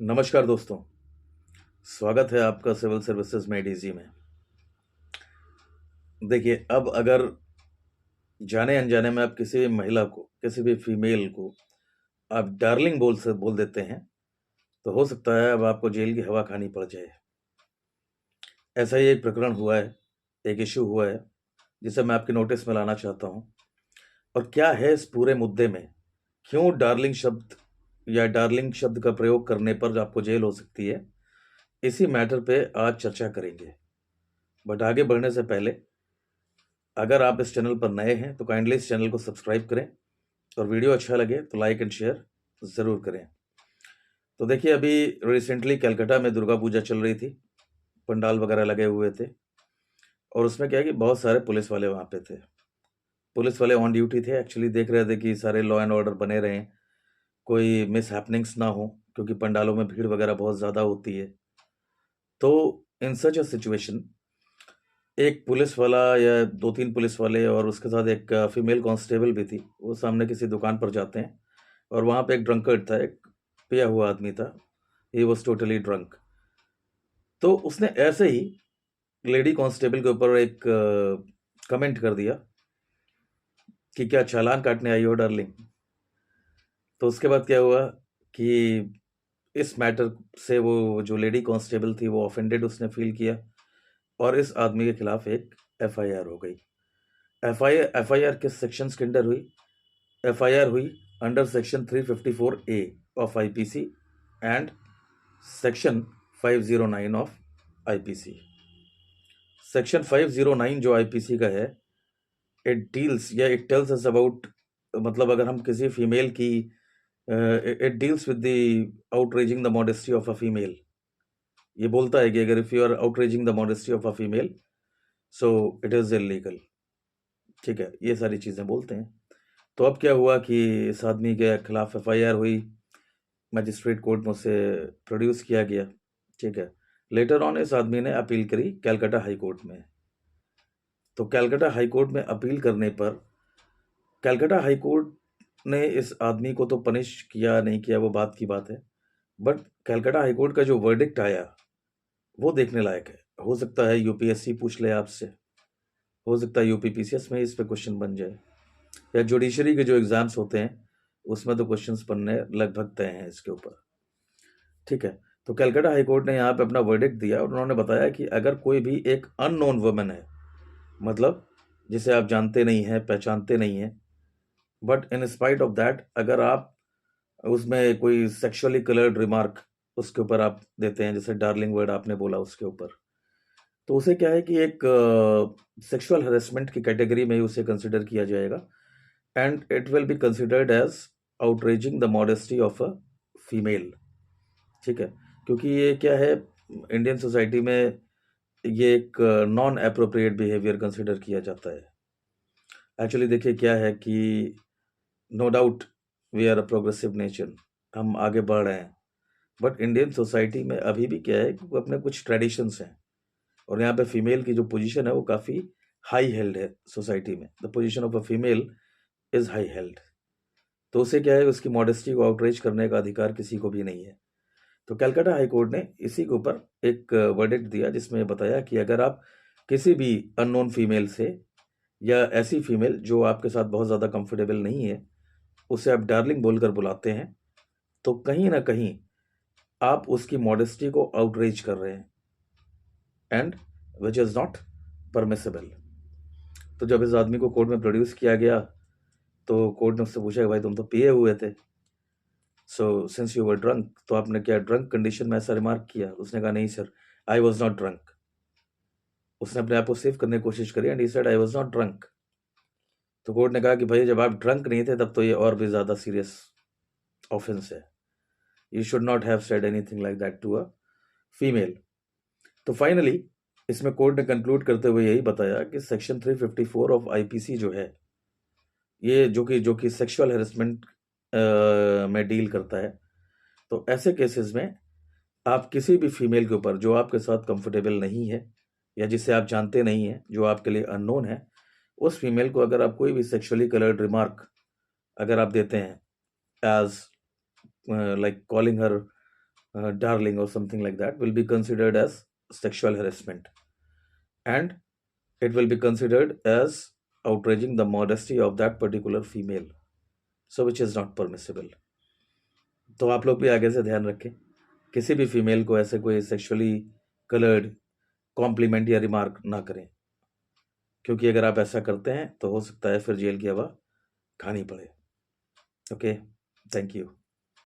नमस्कार दोस्तों, स्वागत है आपका सिविल सर्विसेज में डीजी में। देखिए, अब अगर जाने अनजाने में आप किसी महिला को, किसी भी फीमेल को आप डार्लिंग बोल देते हैं, तो हो सकता है अब आपको जेल की हवा खानी पड़ जाए। ऐसा ही एक प्रकरण हुआ है, एक इश्यू हुआ है, जिसे मैं आपके नोटिस में लाना चाहता हूँ। और क्या है इस पूरे मुद्दे में, क्यों डार्लिंग शब्द या डार्लिंग शब्द का प्रयोग करने पर आपको जेल हो सकती है, इसी मैटर पे आज चर्चा करेंगे। बट आगे बढ़ने से पहले, अगर आप इस चैनल पर नए हैं तो काइंडली इस चैनल को सब्सक्राइब करें और वीडियो अच्छा लगे तो लाइक एंड शेयर ज़रूर करें। तो देखिए, अभी रिसेंटली कलकत्ता में दुर्गा पूजा चल रही थी, पंडाल वगैरह लगे हुए थे, और उसमें क्या है कि बहुत सारे पुलिस वाले वहाँ पे थे। पुलिस वाले ऑन ड्यूटी थे, एक्चुअली देख रहे थे कि सारे लॉ एंड ऑर्डर बने रहें, कोई मिस हैपनिंग्स ना हो, क्योंकि पंडालों में भीड़ वगैरह बहुत ज़्यादा होती है। तो इन सच अ सिचुएशन, एक पुलिस वाला या 2-3 पुलिस वाले और उसके साथ एक फीमेल कांस्टेबल भी थी, वो सामने किसी दुकान पर जाते हैं, और वहाँ पे एक ड्रंकर्ड था, एक पिया हुआ आदमी था, ही वॉज टोटली ड्रंक। तो उसने ऐसे ही लेडी कांस्टेबल के ऊपर एक कमेंट कर दिया कि क्या चालान काटने आई हो डार्लिंग। तो उसके बाद क्या हुआ कि इस मैटर से वो जो लेडी कांस्टेबल थी वो ऑफेंडेड उसने फील किया, और इस आदमी के खिलाफ एक एफआईआर हो गई। एफआईआर किस सेक्शंस के अंडर हुई? एफआईआर हुई under section 354A of IPC and section 509 of IPC. Section 509 जो आईपीसी का है, इट डील्स या इट टेल्स अस अबाउट, मतलब अगर हम किसी फीमेल की, it deals with the outraging the modesty of a female. ये बोलता है कि अगर if you are outraging the modesty of a female, so it is illegal. ठीक है, ये सारी चीज़ें बोलते हैं। तो अब क्या हुआ कि इस आदमी के खिलाफ एफआईआर हुई, मजिस्ट्रेट कोर्ट में उसे प्रोड्यूस किया गया। ठीक है, लेटर ऑन इस आदमी ने अपील करी कलकत्ता हाई कोर्ट में। तो कलकत्ता हाई कोर्ट में अपील करने पर कलकत्ता हाई कोर्ट ने इस आदमी को तो पनिश किया नहीं किया, वो बात की बात है, बट कलकत्ता हाई कोर्ट का जो वर्डिक्ट आया वो देखने लायक है। हो सकता है यूपीएससी पूछ ले आपसे, हो सकता है यूपीपीसीएस में इस पे क्वेश्चन बन जाए, या जुडिशरी के जो एग्जाम्स होते हैं उसमें तो क्वेश्चंस बनने लगभग तय हैं इसके ऊपर। ठीक है, तो कलकत्ता हाई कोर्ट ने यहाँ पे अपना वर्डिक्ट दिया, और उन्होंने बताया कि अगर कोई भी एक अननोन वुमन है, मतलब जिसे आप जानते नहीं हैं, पहचानते नहीं हैं, but in spite of that अगर आप उसमें कोई सेक्सुअली कलर्ड रिमार्क उसके ऊपर आप देते हैं, जैसे डार्लिंग वर्ड आपने बोला उसके ऊपर, तो उसे क्या है कि एक सेक्सुअल हरेसमेंट की कैटेगरी में ही उसे कंसिडर किया जाएगा, and it will be considered as outraging the modesty of a female. ठीक है, क्योंकि ये क्या है, इंडियन सोसाइटी में ये एक नॉन अप्रोप्रिएट बिहेवियर कंसिडर किया जाता है। एक्चुअली देखिए क्या है कि no doubt we are a progressive nation, हम आगे बढ़ रहे हैं, बट इंडियन सोसाइटी में अभी भी क्या है कि अपने कुछ ट्रेडिशंस हैं, और यहाँ पे फीमेल की जो पोजीशन है वो काफ़ी हाई हेल्ड है सोसाइटी में। The position of a female is high held. तो उसे क्या है, उसकी मॉडेस्टी को आउटरीच करने का अधिकार किसी को भी नहीं है। तो कलकत्ता हाई कोर्ट ने इसी के ऊपर एक वर्डिक्ट दिया, जिसमें बताया कि अगर आप किसी भी अननोन फीमेल से, या ऐसी फीमेल जो आपके साथ बहुत ज़्यादा कंफर्टेबल नहीं है, उसे आप डार्लिंग बोलकर बुलाते हैं, तो कहीं ना कहीं आप उसकी मॉडेस्टी को आउटरीच कर रहे हैं, and which is not permissible. तो जब इस आदमी को कोर्ट में प्रोड्यूस किया गया, तो कोर्ट ने उससे पूछा कि भाई तुम तो पिए हुए थे, so since you were drunk, तो आपने क्या ड्रंक कंडीशन में ऐसा रिमार्क किया? उसने कहा नहीं sir, I was not drunk. उसने अपने आप को सेव करने की कोशिश करी, and he said I was not drunk. तो कोर्ट ने कहा कि भाई जब आप ड्रंक नहीं थे तब तो ये और भी ज़्यादा सीरियस ऑफेंस है, you should not have said anything like that to a female. तो फाइनली इसमें कोर्ट ने कंक्लूड करते हुए यही बताया कि सेक्शन 354 ऑफ आईपीसी जो है, ये जो कि सेक्सुअल हेरेसमेंट में डील करता है, तो ऐसे केसेस में आप किसी भी फीमेल के ऊपर जो आपके साथ कंफर्टेबल नहीं है, या जिसे आप जानते नहीं हैं, जो आपके लिए अननोन है, उस फीमेल को अगर आप कोई भी सेक्सुअली कलर्ड रिमार्क अगर आप देते हैं, as like calling her darling or something like that will be considered as sexual harassment, and it will be considered as outraging the modesty of that particular female, so which is not permissible. तो आप लोग भी आगे से ध्यान रखें, किसी भी फीमेल को ऐसे कोई सेक्सुअली कलर्ड कॉम्प्लीमेंट या रिमार्क ना करें, क्योंकि अगर आप ऐसा करते हैं तो हो सकता है फिर जेल की हवा खानी पड़े. Okay, thank you.